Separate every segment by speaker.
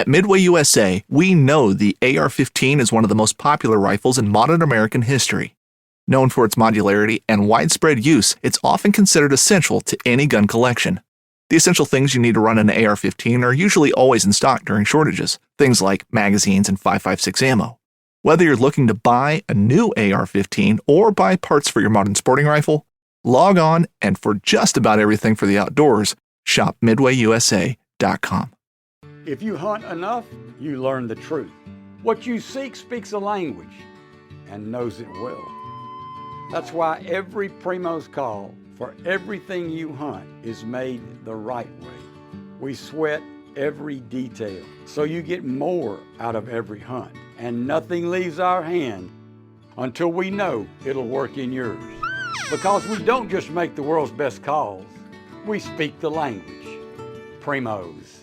Speaker 1: At Midway USA, we know the AR-15 is one of the most popular rifles in modern American history. Known for its modularity and widespread use, it's often considered essential to any gun collection. The essential things you need to run an AR-15 are usually always in stock during shortages, things like magazines and 5.56 ammo. Whether you're looking to buy a new AR-15 or buy parts for your modern sporting rifle, log on and for just about everything for the outdoors, shop MidwayUSA.com.
Speaker 2: If you hunt enough, you learn the truth. What you seek speaks a language and knows it well. That's why every Primo's call for everything you hunt is made the right way. We sweat every detail so you get more out of every hunt, and nothing leaves our hand until we know it'll work in yours. Because we don't just make the world's best calls, we speak the language. Primos.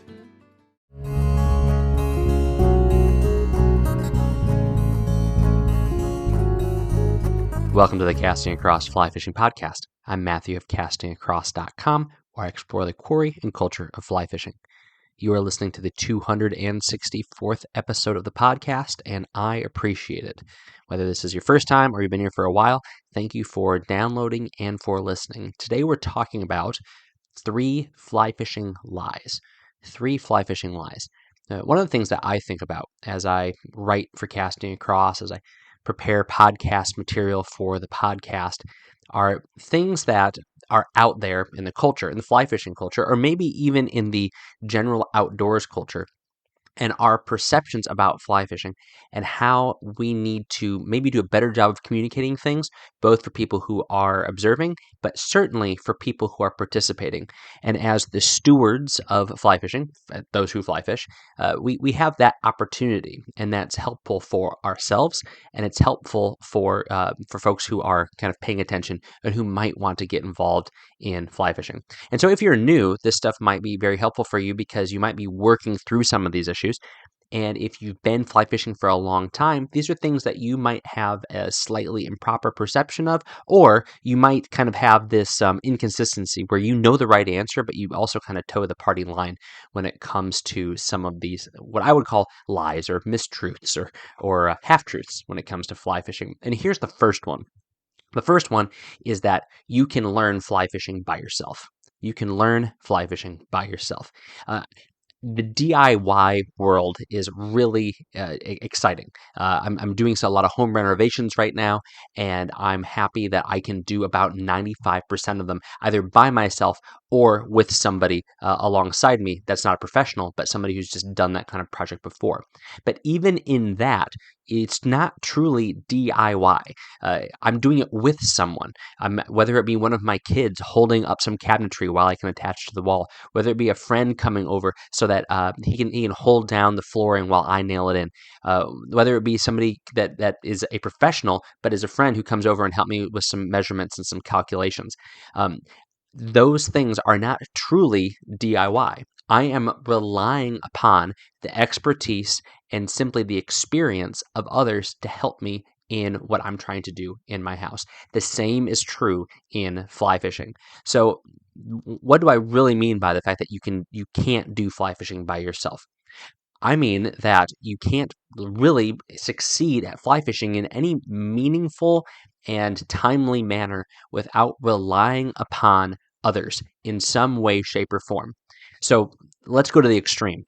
Speaker 3: Welcome to the Casting Across Fly Fishing Podcast. I'm Matthew of castingacross.com, where I explore the quarry and culture of fly fishing. You are listening to the 264th episode of the podcast, and I appreciate it. Whether this is your first time or you've been here for a while, thank you for downloading and for listening. Today we're talking about 3 fly fishing lies. 3 fly fishing lies. One of the things that I think about as I write for Casting Across, as I prepare podcast material for the podcast, are things that are out there in the culture, in the fly fishing culture, or maybe even in the general outdoors culture, and our perceptions about fly fishing and how we need to maybe do a better job of communicating things, both for people who are observing, but certainly for people who are participating. And as the stewards of fly fishing, those who fly fish, we have that opportunity, and that's helpful for ourselves, and it's helpful for folks who are kind of paying attention and who might want to get involved in fly fishing. And so if you're new, this stuff might be very helpful for you because you might be working through some of these issues. And if you've been fly fishing for a long time, these are things that you might have a slightly improper perception of, or you might kind of have this inconsistency where you know the right answer, but you also kind of toe the party line when it comes to some of these, what I would call lies or mistruths or half-truths when it comes to fly fishing. And here's the first one. The first one is that you can learn fly fishing by yourself. You can learn fly fishing by yourself. The DIY world is really exciting. I'm doing a lot of home renovations right now, and I'm happy that I can do about 95% of them either by myself or with somebody alongside me that's not a professional, but somebody who's just done that kind of project before. But even in that, it's not truly DIY. I'm doing it with someone, whether it be one of my kids holding up some cabinetry while I can attach to the wall, whether it be a friend coming over so that he can hold down the flooring while I nail it in, whether it be somebody that is a professional but is a friend who comes over and help me with some measurements and some calculations. Those things are not truly DIY. I am relying upon the expertise and simply the experience of others to help me in what I'm trying to do in my house. The same is true in fly fishing. So what do I really mean by the fact that you can't do fly fishing by yourself? I mean that you can't really succeed at fly fishing in any meaningful and timely manner without relying upon others in some way, shape, or form. So let's go to the extreme.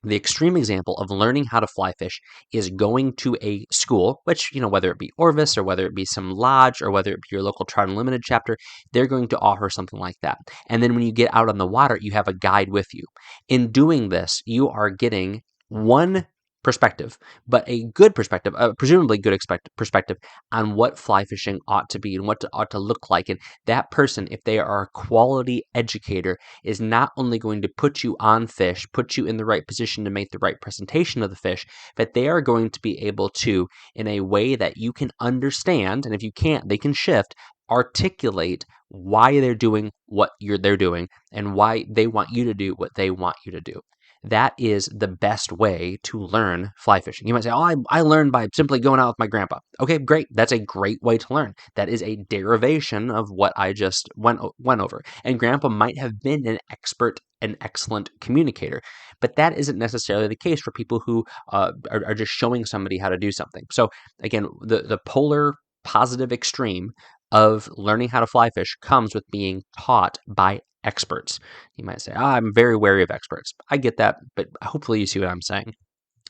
Speaker 3: The extreme example of learning how to fly fish is going to a school, which, whether it be Orvis or whether it be some lodge or whether it be your local Trout Unlimited chapter, they're going to offer something like that. And then when you get out on the water, you have a guide with you. In doing this, you are getting one perspective, but a good perspective, presumably good perspective on what fly fishing ought to be and what it ought to look like. And that person, if they are a quality educator, is not only going to put you on fish, put you in the right position to make the right presentation of the fish, but they are going to be able to, in a way that you can understand, and if you can't, they can shift, articulate why they're doing what they're doing and why they want you to do what they want you to do. That is the best way to learn fly fishing. You might say, I learned by simply going out with my grandpa. Okay, great. That's a great way to learn. That is a derivation of what I just went over. And grandpa might have been an expert, an excellent communicator. but that isn't necessarily the case for people who are just showing somebody how to do something. So again, the polar positive extreme of learning how to fly fish comes with being taught by experts. You might say, I'm very wary of experts. I get that, but hopefully you see what I'm saying.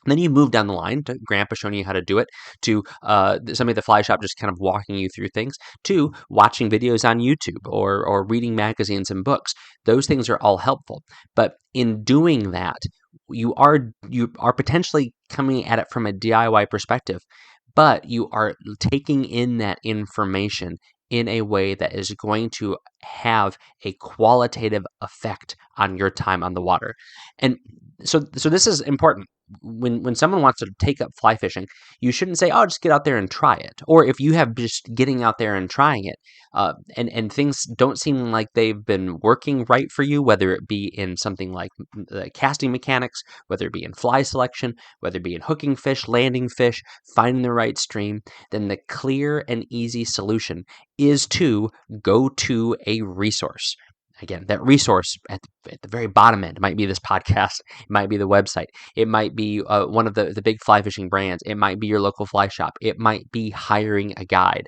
Speaker 3: Then you move down the line to grandpa showing you how to do it, to somebody at the fly shop just kind of walking you through things, to watching videos on YouTube or reading magazines and books. Those things are all helpful. But in doing that, you are potentially coming at it from a DIY perspective, but you are taking in that information in a way that is going to have a qualitative effect on your time on the water. And so this is important. When someone wants to take up fly fishing, you shouldn't say, "Oh, just get out there and try it." Or if you have just getting out there and trying it, and things don't seem like they've been working right for you, whether it be in something like casting mechanics, whether it be in fly selection, whether it be in hooking fish, landing fish, finding the right stream, then the clear and easy solution is to go to a resource. Again, that resource at the very bottom end might be this podcast, it might be the website, it might be one of the big fly fishing brands, it might be your local fly shop, it might be hiring a guide.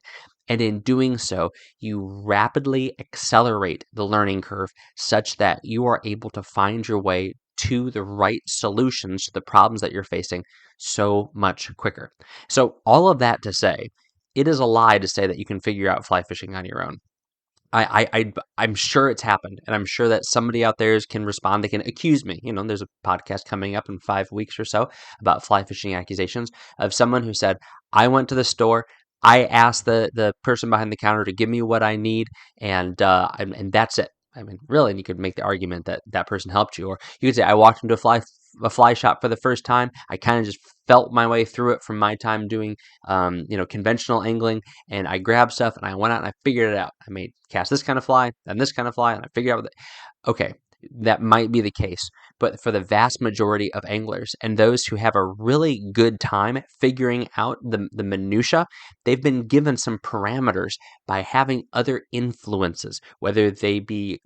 Speaker 3: And in doing so, you rapidly accelerate the learning curve such that you are able to find your way to the right solutions to the problems that you're facing so much quicker. So all of that to say, it is a lie to say that you can figure out fly fishing on your own. I'm sure it's happened, and I'm sure that somebody out there can respond. They can accuse me. There's a podcast coming up in 5 weeks or so about fly fishing accusations of someone who said, I went to the store, I asked the person behind the counter to give me what I need, and that's it. I mean, really, and you could make the argument that that person helped you, or you could say, I walked into a fly shop for the first time. I kind of just felt my way through it from my time doing, conventional angling, and I grabbed stuff and I went out and I figured it out. I made cast this kind of fly and this kind of fly, and I figured out okay, that might be the case, but for the vast majority of anglers and those who have a really good time figuring out the minutia, they've been given some parameters by having other influences, whether they be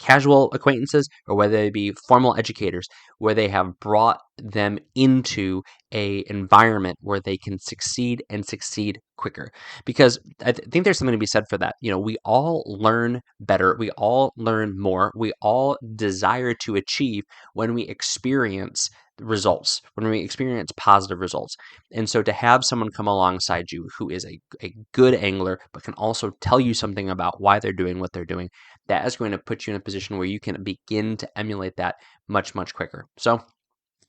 Speaker 3: casual acquaintances or whether they be formal educators, where they have brought them into a environment where they can succeed and succeed quicker. Because I think there's something to be said for that. We all learn better. We all learn more. We all desire to achieve when we experience results, when we experience positive results. And so to have someone come alongside you who is a good angler, but can also tell you something about why they're doing what they're doing, that is going to put you in a position where you can begin to emulate that much, much quicker. So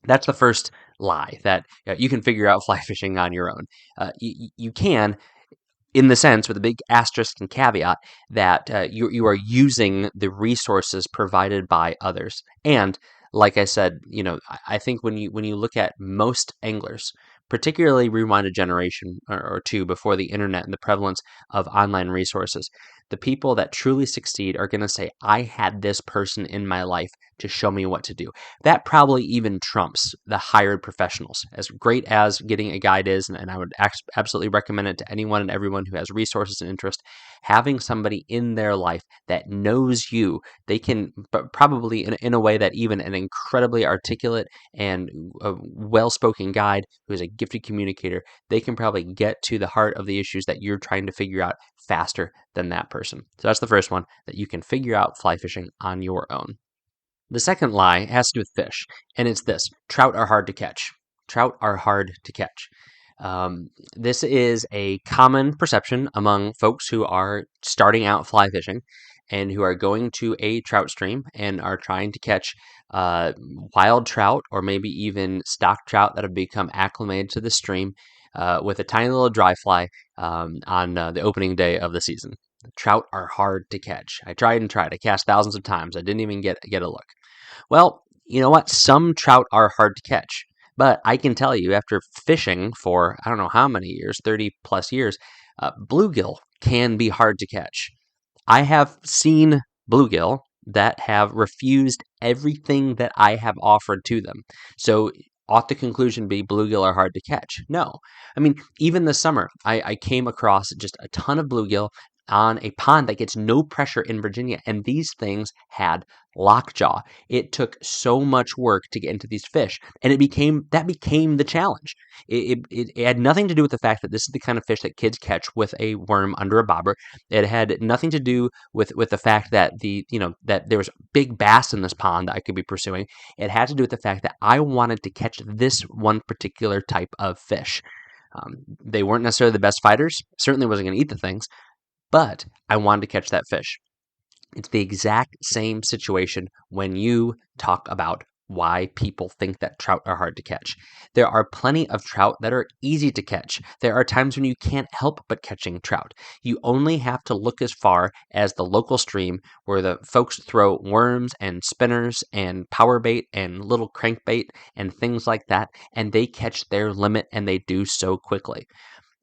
Speaker 3: that's the first lie, that you can figure out fly fishing on your own. You can, in the sense, with a big asterisk and caveat, that you are using the resources provided by others. And like I said, I think when you look at most anglers, particularly rewind a generation or two before the internet and the prevalence of online resources, the people that truly succeed are going to say, I had this person in my life to show me what to do. That probably even trumps the hired professionals. As great as getting a guide is, and I would absolutely recommend it to anyone and everyone who has resources and interest, having somebody in their life that knows you, they can probably in a way that even an incredibly articulate and well-spoken guide who is a gifted communicator, they can probably get to the heart of the issues that you're trying to figure out faster than that person. So that's the first one, that you can figure out fly fishing on your own. The second lie has to do with fish, and it's this: trout are hard to catch. Trout are hard to catch. This is a common perception among folks who are starting out fly fishing and who are going to a trout stream and are trying to catch wild trout or maybe even stock trout that have become acclimated to the stream with a tiny little dry fly on the opening day of the season. Trout are hard to catch. I tried. I cast thousands of times. I didn't even get a look. Well, you know what? Some trout are hard to catch. But I can tell you, after fishing for I don't know how many years, 30 plus years, bluegill can be hard to catch. I have seen bluegill that have refused everything that I have offered to them. So ought the conclusion be bluegill are hard to catch? No. I mean, even this summer, I came across just a ton of bluegill on a pond that gets no pressure in Virginia, and these things had lockjaw. It took so much work to get into these fish, and that became the challenge. It had nothing to do with the fact that this is the kind of fish that kids catch with a worm under a bobber. It had nothing to do with the fact that that there was big bass in this pond that I could be pursuing. It had to do with the fact that I wanted to catch this one particular type of fish. They weren't necessarily the best fighters. Certainly wasn't going to eat the things, but I wanted to catch that fish. It's the exact same situation when you talk about why people think that trout are hard to catch. There are plenty of trout that are easy to catch. There are times when you can't help but catching trout. You only have to look as far as the local stream where the folks throw worms and spinners and power bait and little crankbait and things like that, and they catch their limit, and they do so quickly.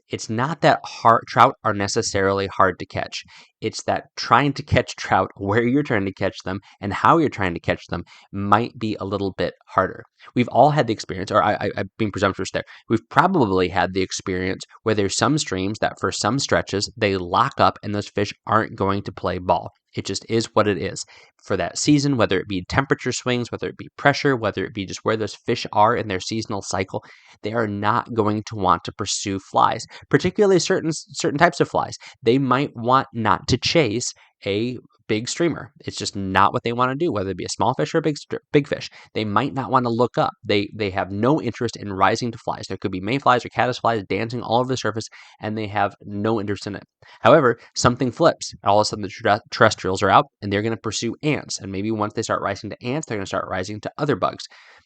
Speaker 3: It's not that trout are necessarily hard to catch. It's that trying to catch trout where you're trying to catch them and how you're trying to catch them might be a little bit harder. We've all had the experience, or I'm being presumptuous there. We've probably had the experience where there's some streams that for some stretches, they lock up and those fish aren't going to play ball. It just is what it is for that season, whether it be temperature swings, whether it be pressure, whether it be just where those fish are in their seasonal cycle. They are not going to want to pursue flies, particularly certain types of flies. They might want not to chase a big streamer. It's just not what they want to do, whether it be a small fish or a big fish. They might not want to look up. They have no interest in rising to flies. There could be mayflies or caddisflies dancing all over the surface, and they have no interest in it. However, something flips. All of a sudden, the terrestrials are out, and they're going to pursue ants. And maybe once they start rising to ants, they're going to start rising to other bugs.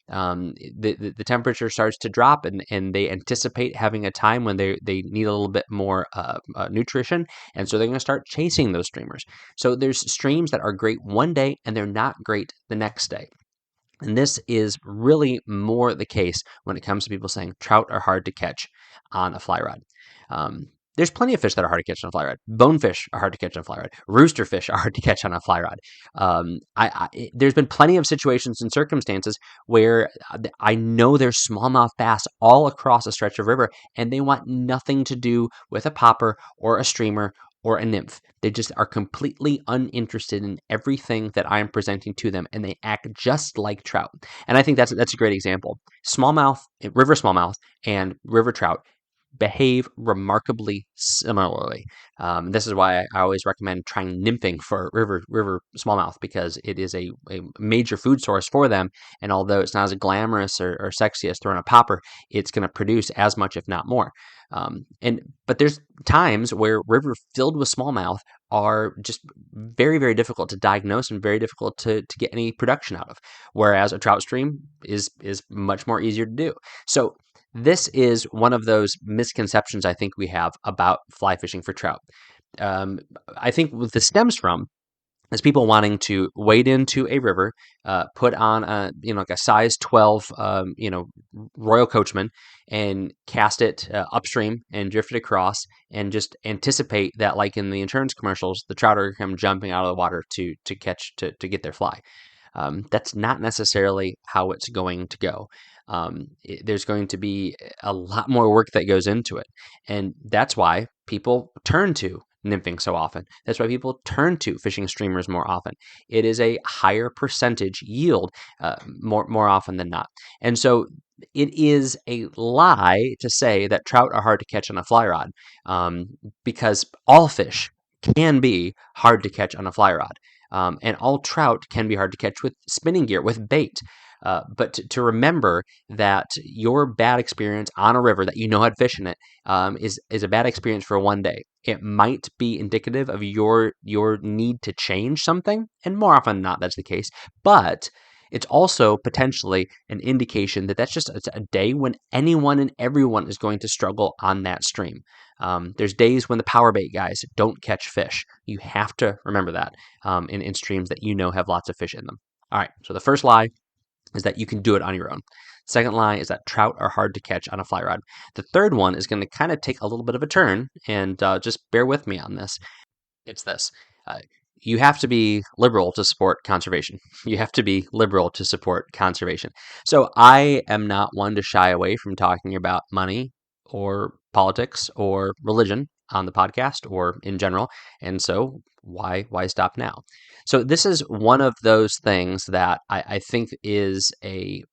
Speaker 3: The temperature starts to drop, and they anticipate having a time when they need a little bit more nutrition, and so they're going to start chasing those streamers. So there's streams that are great one day and they're not great the next day. And this is really more the case when it comes to people saying trout are hard to catch on a fly rod. There's plenty of fish that are hard to catch on a fly rod. Bonefish are hard to catch on a fly rod. Rooster fish are hard to catch on a fly rod. There's been plenty of situations and circumstances where I know there's smallmouth bass all across a stretch of river, and they want nothing to do with a popper or a streamer or a nymph. They just are completely uninterested in everything that I am presenting to them, and they act just like trout. And I think that's a great example. River smallmouth and river trout behave remarkably similarly. This is why I always recommend trying nymphing for river smallmouth, because it is a major food source for them. And although it's not as glamorous or sexy as throwing a popper, it's going to produce as much, if not more. But there's times where river filled with smallmouth are just very, very difficult to diagnose and very difficult to get any production out of, whereas a trout stream is much more easier to do. So this is one of those misconceptions I think we have about fly fishing for trout. I think what this stems from is people wanting to wade into a river, put on like a size 12, Royal Coachman, and cast it upstream and drift it across, and just anticipate that, like in the insurance commercials, the trout are come jumping out of the water to get their fly. That's not necessarily how it's going to go. There's going to be a lot more work that goes into it. And that's why people turn to nymphing so often. That's why people turn to fishing streamers more often. It is a higher percentage yield more often than not. And so it is a lie to say that trout are hard to catch on a fly rod, because all fish can be hard to catch on a fly rod. And all trout can be hard to catch with spinning gear, with bait. But to remember that your bad experience on a river that had fish in it is a bad experience for one day. It might be indicative of your need to change something, and more often than not, that's the case. But it's also potentially an indication that that's just a day when anyone and everyone is going to struggle on that stream. There's days when the power bait guys don't catch fish. You have to remember that in streams that have lots of fish in them. All right, so the first lie is that you can do it on your own. Second lie is that trout are hard to catch on a fly rod. The third one is going to kind of take a little bit of a turn, and just bear with me on this. It's this. You have to be liberal to support conservation. You have to be liberal to support conservation. So I am not one to shy away from talking about money or politics or religion on the podcast or in general. And so why stop now? So this is one of those things that I think is a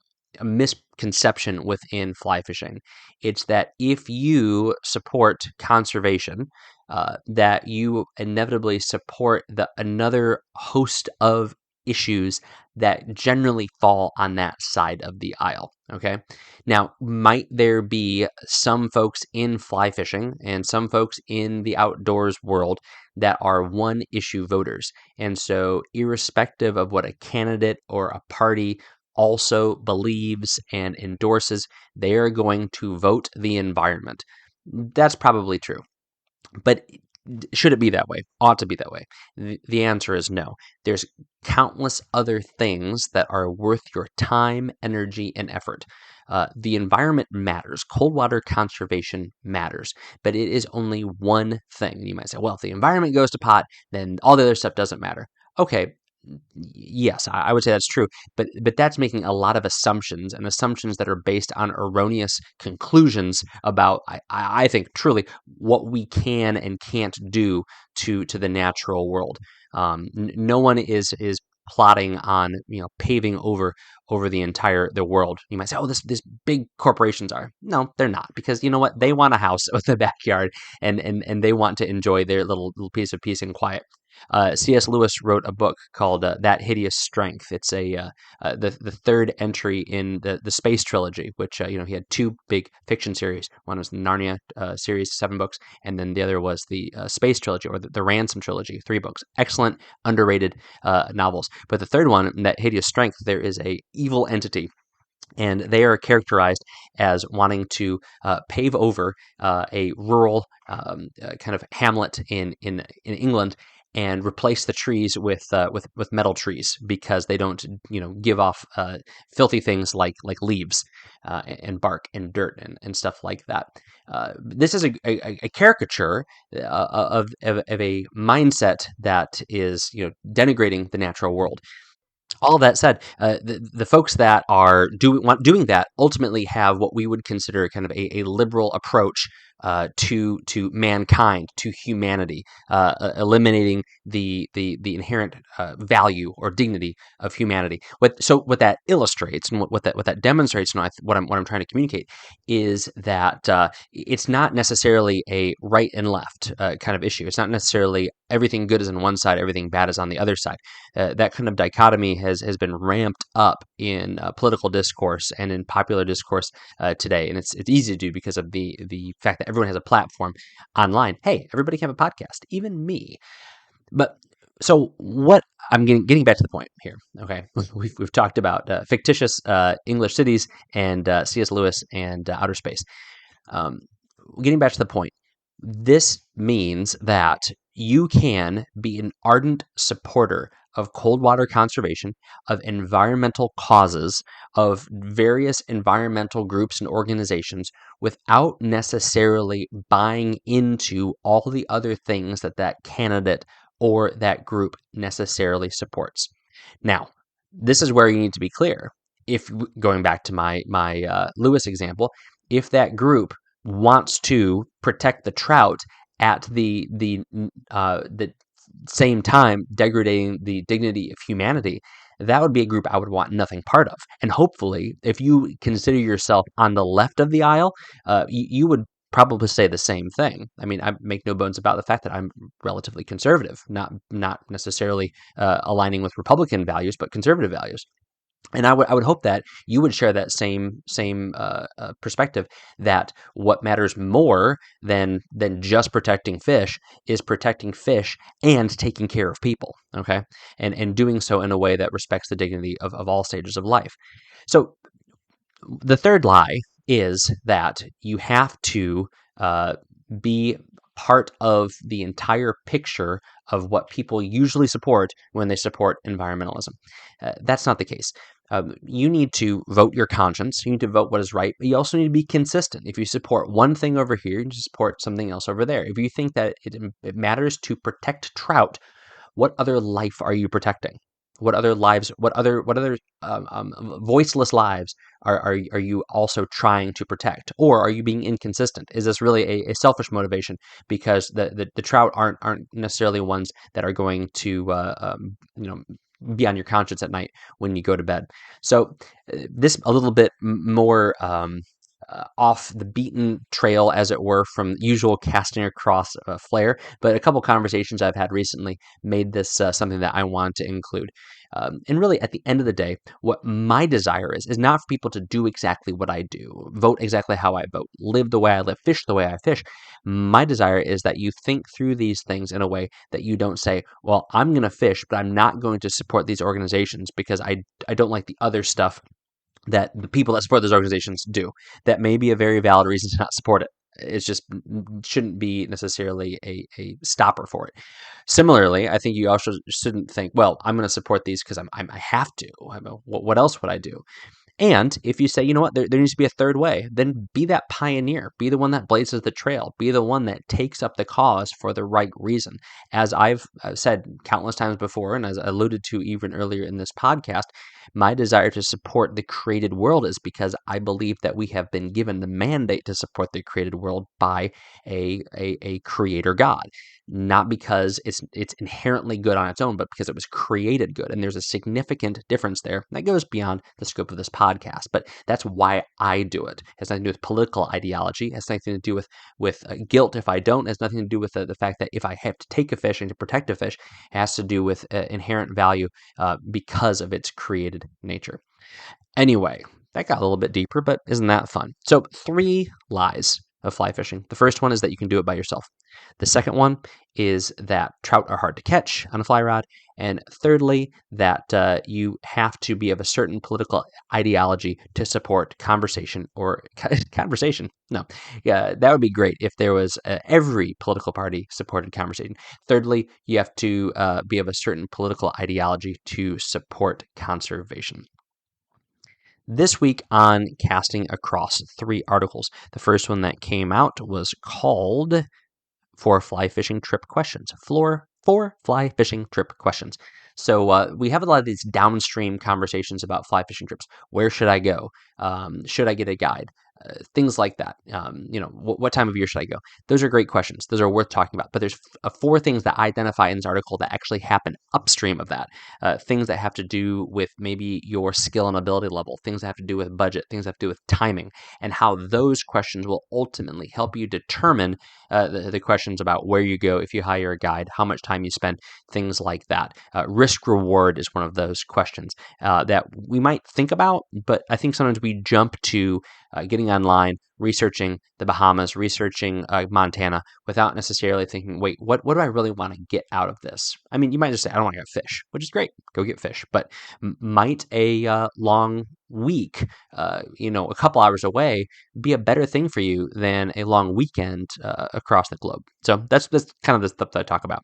Speaker 3: misconception within fly fishing. It's that if you support conservation, that you inevitably support another host of issues that generally fall on that side of the aisle. Okay. Now, might there be some folks in fly fishing and some folks in the outdoors world that are one issue voters? And so, irrespective of what a candidate or a party also believes and endorses, they are going to vote the environment. That's probably true. But should it be that way? Ought to be that way? The answer is no. There's countless other things that are worth your time, energy, and effort. The environment matters. Cold water conservation matters, but it is only one thing. You might say, well, if the environment goes to pot, then all the other stuff doesn't matter. Okay, yes, I would say that's true, but that's making a lot of assumptions, and assumptions that are based on erroneous conclusions about, I think, truly what we can and can't do to the natural world. No one is plotting on paving over the world. You might say, oh, this big corporations are. No, they're not, because you know what? They want a house with a backyard, and they want to enjoy their little piece of peace and quiet. C.S. Lewis wrote a book called That Hideous Strength. It's the third entry in the space trilogy, which he had two big fiction series. One was the Narnia series, 7 books, and then the other was the space trilogy, or the Ransom trilogy, 3 books. Excellent, underrated novels. But the third one, That Hideous Strength, there is a evil entity, and they are characterized as wanting to pave over a rural kind of hamlet in England, and replace the trees with metal trees, because they don't give off filthy things like leaves and bark and dirt and stuff like that. This is a caricature of a mindset that is denigrating the natural world. All that said, the folks that are doing that ultimately have what we would consider kind of a liberal approach to mankind, to humanity, eliminating the inherent value or dignity of humanity. What that illustrates, and what that demonstrates, and what I'm trying to communicate, is that it's not necessarily a right and left kind of issue. It's not necessarily everything good is on one side, everything bad is on the other side. That kind of dichotomy has been ramped up in political discourse and in popular discourse today, and it's easy to do because of the fact that everyone has a platform online. Hey, everybody can have a podcast, even me. But so what I'm getting back to the point here. Okay, we've talked about fictitious English cities and C.S. Lewis and outer space. Getting back to the point, this means that you can be an ardent supporter of cold water conservation, of environmental causes, of various environmental groups and organizations, without necessarily buying into all the other things that candidate or that group necessarily supports. Now, this is where you need to be clear. If, going back to my Lewis example, if that group wants to protect the trout at the same time degrading the dignity of humanity, that would be a group I would want nothing part of. And hopefully, if you consider yourself on the left of the aisle, you would probably say the same thing. I mean, I make no bones about the fact that I'm relatively conservative, not necessarily aligning with Republican values, but conservative values. And I would hope that you would share that same perspective, that what matters more than just protecting fish is protecting fish and taking care of people, okay? And doing so in a way that respects the dignity of all stages of life. So the third lie is that you have to be part of the entire picture of what people usually support when they support environmentalism. That's not the case. You need to vote your conscience. You need to vote what is right, but you also need to be consistent. If you support one thing over here, you need to support something else over there. If you think that it matters to protect trout, what other life are you protecting? What other lives? What other voiceless lives are you also trying to protect, or are you being inconsistent? Is this really a selfish motivation because the trout aren't necessarily ones that are going to be on your conscience at night when you go to bed? So this a little bit more off the beaten trail, as it were, from usual casting across flair. But a couple conversations I've had recently made this something that I want to include. And really, at the end of the day, what my desire is not for people to do exactly what I do, vote exactly how I vote, live the way I live, fish the way I fish. My desire is that you think through these things in a way that you don't say, well, I'm going to fish, but I'm not going to support these organizations because I don't like the other stuff that the people that support those organizations do. That may be a very valid reason to not support it. It's just shouldn't be necessarily a stopper for it. Similarly, I think you also shouldn't think, well, I'm going to support these because I have to. What else would I do? And if you say, you know what, there needs to be a third way, then be that pioneer. Be the one that blazes the trail. Be the one that takes up the cause for the right reason. As I've said countless times before, and as I alluded to even earlier in this podcast, my desire to support the created world is because I believe that we have been given the mandate to support the created world by a creator God. Not because it's inherently good on its own, but because it was created good. And there's a significant difference there that goes beyond the scope of this podcast. But that's why I do it. It has nothing to do with political ideology. It has nothing to do with guilt if I don't. It has nothing to do with the fact that if I have to take a fish and to protect a fish, it has to do with inherent value because of its created nature. Anyway, that got a little bit deeper, but isn't that fun? So 3 lies of fly fishing. The first one is that you can do it by yourself. The second one is that trout are hard to catch on a fly rod. And thirdly, that you have to be of a certain political ideology to support conversation or conversation. No, yeah, that would be great if there was every political party supported conversation. Thirdly, you have to be of a certain political ideology to support conservation. This week on Casting Across, 3 articles. The first one that came out was called 4 Fly Fishing Trip Questions. 4 fly fishing trip questions. So we have a lot of these downstream conversations about fly fishing trips. Where should I go? Should I get a guide? Things like that. What time of year should I go? Those are great questions. Those are worth talking about. But there's 4 things that I identify in this article that actually happen upstream of that. Things that have to do with maybe your skill and ability level. Things that have to do with budget. Things that have to do with timing. And how those questions will ultimately help you determine the questions about where you go if you hire a guide, how much time you spend, things like that. Risk reward is one of those questions that we might think about, but I think sometimes we jump to getting online, researching the Bahamas, researching Montana, without necessarily thinking, wait, what do I really want to get out of this? I mean, you might just say, I don't want to get fish, which is great. Go get fish. But might a long week, a couple hours away, be a better thing for you than a long weekend across the globe? So that's kind of the stuff that I talk about.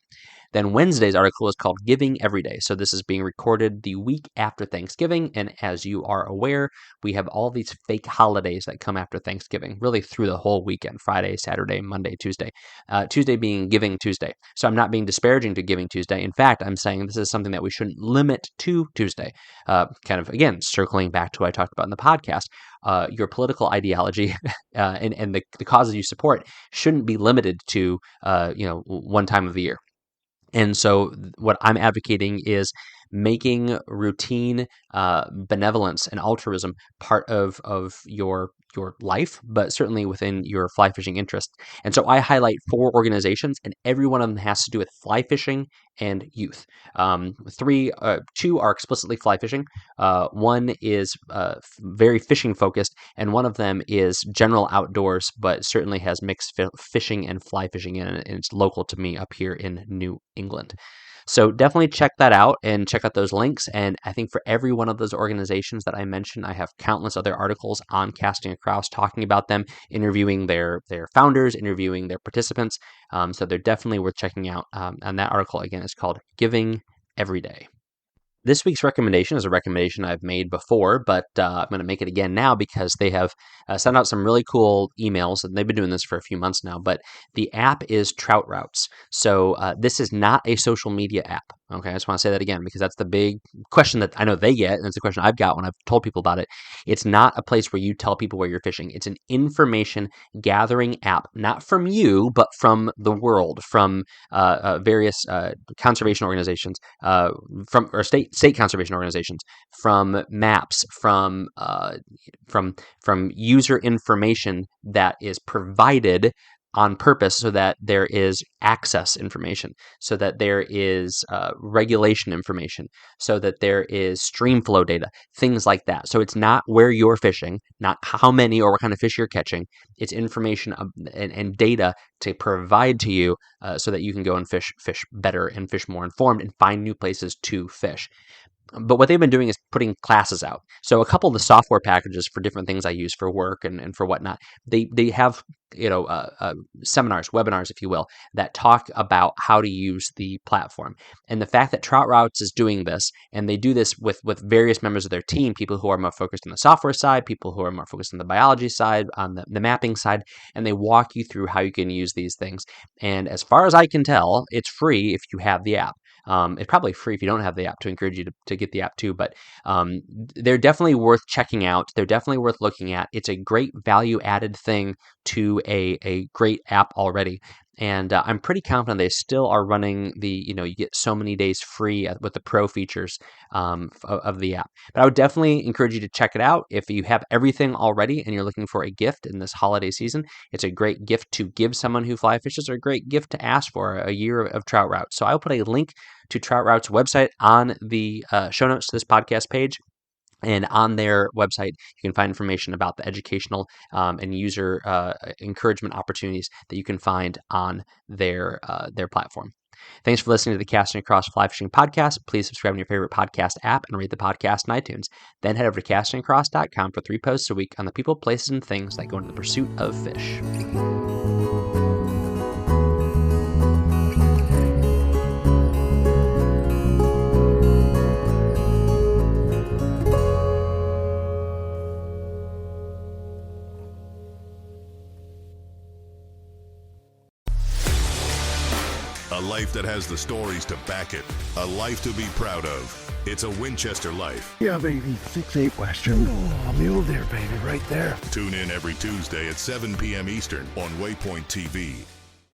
Speaker 3: Then Wednesday's article is called Giving Every Day. So this is being recorded the week after Thanksgiving. And as you are aware, we have all these fake holidays that come after Thanksgiving, really through the whole weekend, Friday, Saturday, Monday, Tuesday. Tuesday being Giving Tuesday. So I'm not being disparaging to Giving Tuesday. In fact, I'm saying this is something that we shouldn't limit to Tuesday. Kind of, again, circling back to what I talked about in the podcast. Your political ideology and the causes you support shouldn't be limited to one time of the year. And so what I'm advocating is making routine benevolence and altruism part of your life, but certainly within your fly fishing interest. And so I highlight 4 organizations, and every one of them has to do with fly fishing and youth. 2 are explicitly fly fishing. One is very fishing focused, and one of them is general outdoors, but certainly has mixed fishing and fly fishing in it, and it's local to me up here in New England. So definitely check that out and check out those links. And I think for every one of those organizations that I mentioned, I have countless other articles on Casting Across talking about them, interviewing their founders, interviewing their participants. So they're definitely worth checking out. And that article, again, is called Giving Every Day. This week's recommendation is a recommendation I've made before, but I'm going to make it again now because they have sent out some really cool emails, and they've been doing this for a few months now, but the app is Trout Routes. So this is not a social media app. Okay, I just want to say that again because that's the big question that I know they get, and it's a question I've got when I've told people about it. It's not a place where you tell people where you're fishing. It's an information gathering app, not from you, but from the world, from various conservation organizations, from or state conservation organizations, from maps, from user information that is provided on purpose so that there is access information, so that there is regulation information, so that there is stream flow data, things like that. So it's not where you're fishing, not how many or what kind of fish you're catching. It's information and data to provide to you so that you can go and fish better and fish more informed and find new places to fish. But what they've been doing is putting classes out. So a couple of the software packages for different things I use for work and for whatnot, they have seminars, webinars, if you will, that talk about how to use the platform. And the fact that Trout Routes is doing this, and they do this with various members of their team, people who are more focused on the software side, people who are more focused on the biology side, on the mapping side, and they walk you through how you can use these things. And as far as I can tell, it's free if you have the app. It's probably free if you don't have the app to encourage you to get the app too, but they're definitely worth checking out. They're definitely worth looking at. It's a great value added thing to a great app already. And I'm pretty confident they still are running you get so many days free with the pro features of the app. But I would definitely encourage you to check it out. If you have everything already and you're looking for a gift in this holiday season, it's a great gift to give someone who fly fishes, or a great gift to ask for a year of Trout Routes. So I'll put a link to Trout Routes' website on the show notes to this podcast page. And on their website, you can find information about the educational and user encouragement opportunities that you can find on their platform. Thanks for listening to the Casting Across Fly Fishing Podcast. Please subscribe to your favorite podcast app and rate the podcast in iTunes. Then head over to castingacross.com for 3 posts a week on the people, places, and things that go into the pursuit of fish.
Speaker 4: A life that has the stories to back it. A life to be proud of. It's a Winchester life.
Speaker 5: Yeah, baby. 6'8" Western. Oh, mule deer, baby, right there.
Speaker 4: Tune in every Tuesday at 7 p.m. Eastern on Waypoint TV.